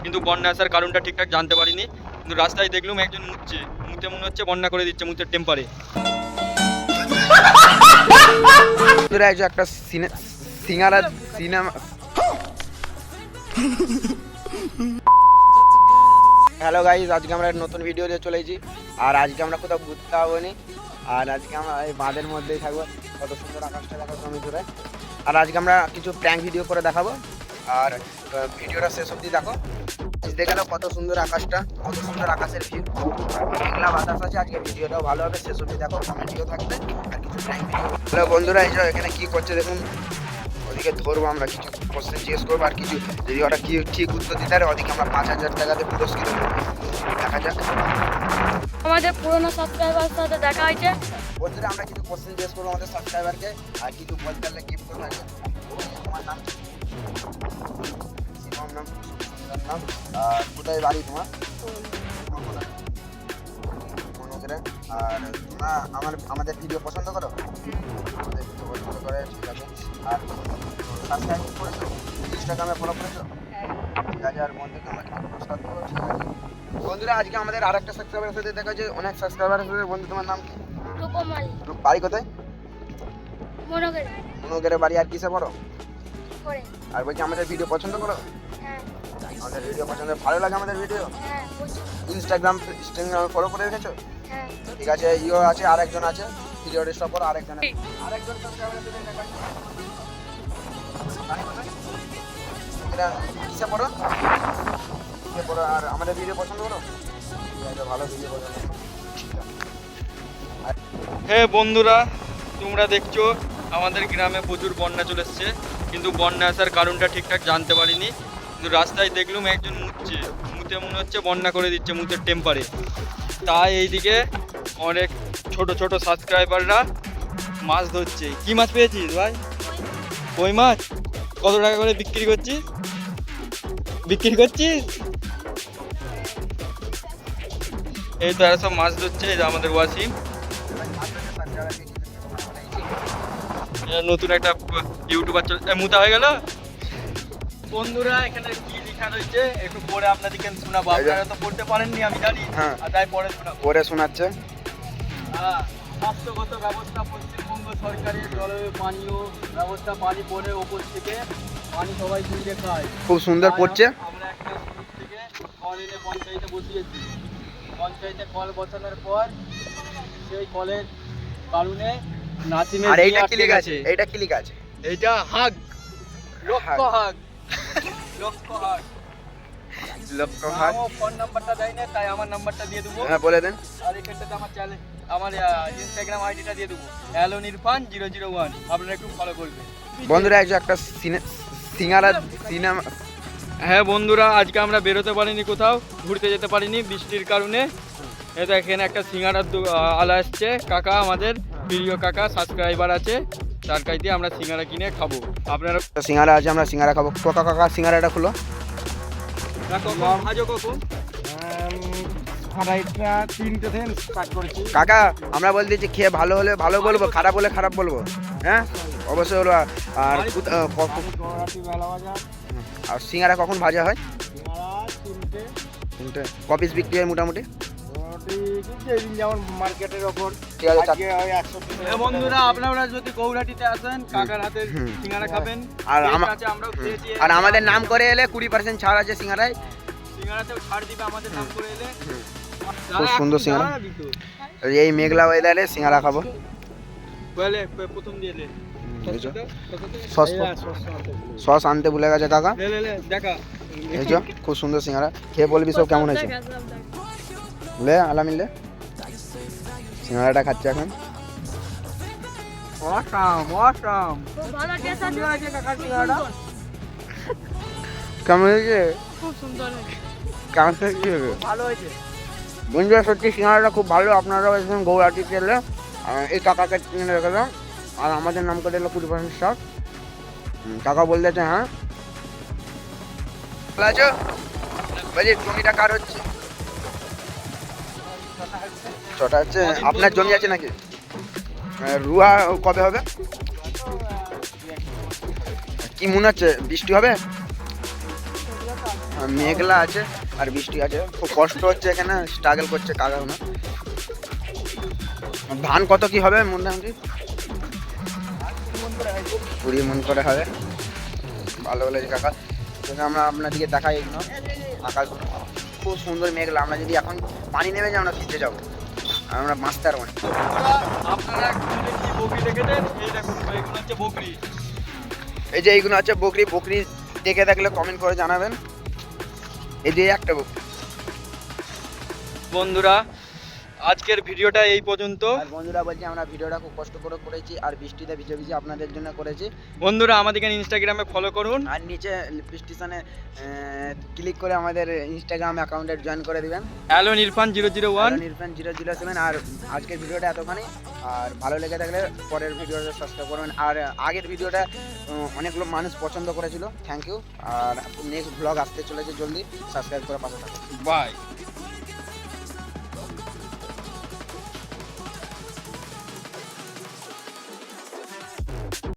কিন্তু বন্যা আসার কারণটা ঠিকঠাক জানতে পারিনি, কিন্তু রাস্তায় দেখলাম একজন মুতছে, মুতে মনে হচ্ছে বন্যা করে দিচ্ছে মুতের টেম্পারে। একটা সিঙ্গারা সিনেমা। হ্যালো গাইজ, আজকে আমরা নতুন ভিডিও দিয়ে চলেছি। আর আজকে আমরা কোথাও ঘুরতে যাবো নি, আর আজকে আমরা এই বাঁধের মধ্যেই থাকবো। কত সুন্দর আকাশটা দেখাবো আমি দূরে। আর আজকে আমরা কিছু প্র্যাঙ্ক ভিডিও করে দেখাবো, আর ভিডিওটা শেষ অবধি দেখো। দেখে নাও কত সুন্দর আকাশটা, কত সুন্দর আকাশের ভিউ, মেঘলা বাতাস আছে। আজকে ভিডিওটাও ভালো হবে, শেষ অবধি দেখো, কমেডিও থাকবে আর কিছু প্র্যাঙ্ক ভিডিও। হ্যালো বন্ধুরা, এই যে এখানে কী করছে দেখুন, ওদিকে ধরবো আমরা, কিছু কোশ্চেন জিজ্ঞেস করবো, আর কিছু যদি ওরা কি ঠিক উত্তর দিতে পারে ওদিকে আমরা 5,000 টাকাতে পুরস্কৃত করবো। দেখা যাক। আমাদের পুরনো সাবস্ক্রাইবার সাথে দেখা হয়েছে। বন্ধুরা আমরা কিছু কোশ্চেন জিজ্ঞেস করবো আমাদের সাবস্ক্রাইবারকে, আর কিছু বলতে পারলে গিফট করবো। তোমার নাম কি? নাম নাম আর কোথায় বাড়ি তোমার? আর তোমরা আমাদের ভিডিও পছন্দ করো? আমাদের ভিডিও পছন্দ করে, ঠিক আছে। আর সাবস্ক্রাইব করেছো, ইনস্টাগ্রামে ফলো করেছো, ঠিক আছে। আর বন্ধুকে আমরা কিছু পুরস্কার দেবো, ঠিক আছে। বন্ধুরা আজকে আমাদের আর একটা সাবস্ক্রাইবারের সাথে দেখা যায়, অনেক সাবস্ক্রাইবার আছে। বন্ধু তোমার নাম কি? রূপমালী। বাড়ি কোথায়? মনোগেরে। মনোগেরে বাড়ি। আর কিসে পড়ো? করে। আর বলছি আমাদের ভিডিও পছন্দ করো? হ্যাঁ। আমাদের ভিডিও পছন্দ, ভালো লাগে আমাদের ভিডিও? হ্যাঁ। ইনস্টাগ্রামে ফলো করে রেখেছো? হ্যাঁ। ঠিক আছে। ইও আছে, আরেকজন আছে ভিডিওর স্টপ পর, আরেকজন সাবস্ক্রাইবার সাথে দেখা যায়। এটা কিসে পড়ো? কিসে পড়ো? আর আমাদের ভিডিও পছন্দ করো? ঠিক আছে, ভালো ভিডিও পছন্দ। হ্যাঁ বন্ধুরা, তোমরা দেখছো আমাদের গ্রামে প্রচুর বন্যা চলে এসছে, কিন্তু বন্যা আসার কারণটা ঠিকঠাক জানতে পারিনি, কিন্তু রাস্তায় দেখলাম একজন মুতছে, মুতে মনে হচ্ছে বন্যা করে দিচ্ছে মুতের টেম্পারে। তাই এইদিকে অনেক ছোট ছোট সাবস্ক্রাইবাররা মাছ ধরছে। কি মাছ পেয়েছিস ভাই? কই মাছ। কত টাকা করে বিক্রি করছিস? এই তো এরা সব মাছ ধরছে। এই যে আমাদের ওয়াসিম, নতুন একটা ইউটিউবার মুতা হয়ে গেল। বন্ধুরা এখানে কি লেখা রয়েছে একটু পরে আপনাদেরকে শোনাবো, আপনারা তো পড়তে পারেননি আমি জানি, আর তাই পরে শোনাবো। পরে শোনাচ্ছে। স্বাস্থ্যগত ব্যবস্থা, পশ্চিমবঙ্গ সরকারের জলবায়ু পানীয় ব্যবস্থা, পানি পড়ে ওপর থেকে পানি সবাই তুলে খায়। খুব সুন্দর পড়ছে। আমরা একটা শুরু থেকে কল এনে পঞ্চায়েতে বসিয়েছি। পঞ্চায়েতে কল বসানোর পর সেই কলের কারণে নাসিমের। আর এইটা কি লেখা আছে? এইটা কি লেখা আছে? এইটা হাগ, লক্ষ্য হাগ, লক্ষ্য হাগ। ফোন নাম্বারটা দেয় না, তাই আমার নাম্বারটা দিয়ে দেবো। হ্যাঁ বলে দেন। আর এখানটাতে আমার চ্যানেল, আমার ইনস্টাগ্রাম আইডিটা দিয়ে দেবো, অ্যালোন ইরফান 001। আপনারা একটু ফলো করবেন। বন্ধুরা একটা সিঙ্গারা সিনেমা। হ্যাঁ বন্ধুরা, আজকে আমরা বেরোতে পারিনি, কোথাও ঘুরতে যেতে পারিনি বৃষ্টির কারণে। এটা এখানে একটা সিঙ্গারার আলা আসছে, কাকা আমাদের প্রিয় কাকা সাবস্ক্রাইবার আছে, তার কাছে আমরা সিঙ্গারা কিনে খাবো। আপনারা সিঙ্গারা আছে, আমরা সিঙ্গারা খাবো। কাকা সিঙ্গারাটা খুলো। ভাজো কখন? কাকা আমরা বলতে দিচ্ছি, খেয়ে ভালো হলে ভালো বলবো, খারাপ হলে খারাপ বলবো। হ্যাঁ অবশ্যই হলো। আর সিঙ্গারা কখন ভাজা হয়? 3টে। কপিস বিক্রি হয় মোটামুটি? বন্ধুরা আপনারা যদি গৌরাটিতে আসেন, কাকার হাতের সিঙ্গারা খাবেন। আর আমাদের নাম করে এলে 20% ছাড় আছে সিঙ্গারায়। সিঙ্গারাতেও ছাড় দিবে আমাদের নাম করে এলে। খুব সুন্দর সিঙ্গারা। এই মেঘলা ওয়েদারে সিঙ্গারা খাবো। প্রথম দিয়ে লে সস আনতে ভুলে গেছে কাকা। দেখা এই যে খুব সুন্দর সিঙ্গারা, খেয়ে বলবি সব কেমন হয়েছে। লে আলামিন লে, সিঙ্গারাটা খাচ্ছে এখন। কেমন হয়েছে? খুব সুন্দর। কেমন হয়েছে? ভালো হয়েছে বন্ধুরা, সত্যি সিঙ্গারাটা খুব ভালো। আপনারাও এসেছেন গৌরাটিতে এলে এই কাকাকে কিনে রেখে দাও, আর আমাদের নাম করে এলো 20% ছাড়। কাকা বলতেছে হ্যাঁ বলছি জমিটা কার হচ্ছে? ছটা হচ্ছে। আপনার জমি আছে নাকি? রুয়া কবে হবে? কি মনে হচ্ছে বৃষ্টি হবে? মেঘলা আছে আর বৃষ্টি আছে, খুব কষ্ট হচ্ছে এখানে, স্ট্রাগল করছে কাকাগুলো। ধান কত কি হবে মোটামুটি? 20 মন করে হবে। ভালো বলেছে কাকা। কিন্তু আমরা আপনাদেরকে দেখাই এগুলো আকাশগুলো খুব সুন্দর মেঘলা। আমরা যদি এখন পানি নেমে যাই আমরা ভিজে যাবো, আর আমরা বাঁচতে পারবো না। আপনারা কি বকরি দেখেছেন? এই দেখুন এগুলো হচ্ছে বকরি। এই যে এইগুলো হচ্ছে বকরি। বকরি দেখে থাকলে কমেন্ট করে জানাবেন। এই যে একটা বকরি। বন্ধুরা আজকের ভিডিওটা এই পর্যন্ত। আর বন্ধুরা বলছি আমরা ভিডিওটা খুব কষ্ট করে করেছি, আর বৃষ্টিতে ভিজে ভিজে আপনাদের জন্য করেছি। বন্ধুরা আমাদেরকে ইনস্টাগ্রামে ফলো করুন, আর নিচে ডিসক্রিপশনে ক্লিক করে আমাদের ইনস্টাগ্রাম অ্যাকাউন্টে জয়েন করে দিবেন, অ্যালোন ইরফান 001। নির্ফান 007। আর আজকের ভিডিওটা এতখানি। আর ভালো লেগে থাকলে পরের ভিডিওটা সাবস্ক্রাইব করবেন। আর আগের ভিডিওটা অনেকগুলো মানুষ পছন্দ করেছিল, থ্যাংক ইউ। আর নেক্সট ব্লগ আসতে চলেছে জলদি, সাবস্ক্রাইব করে পাশে থাকুন। বাই।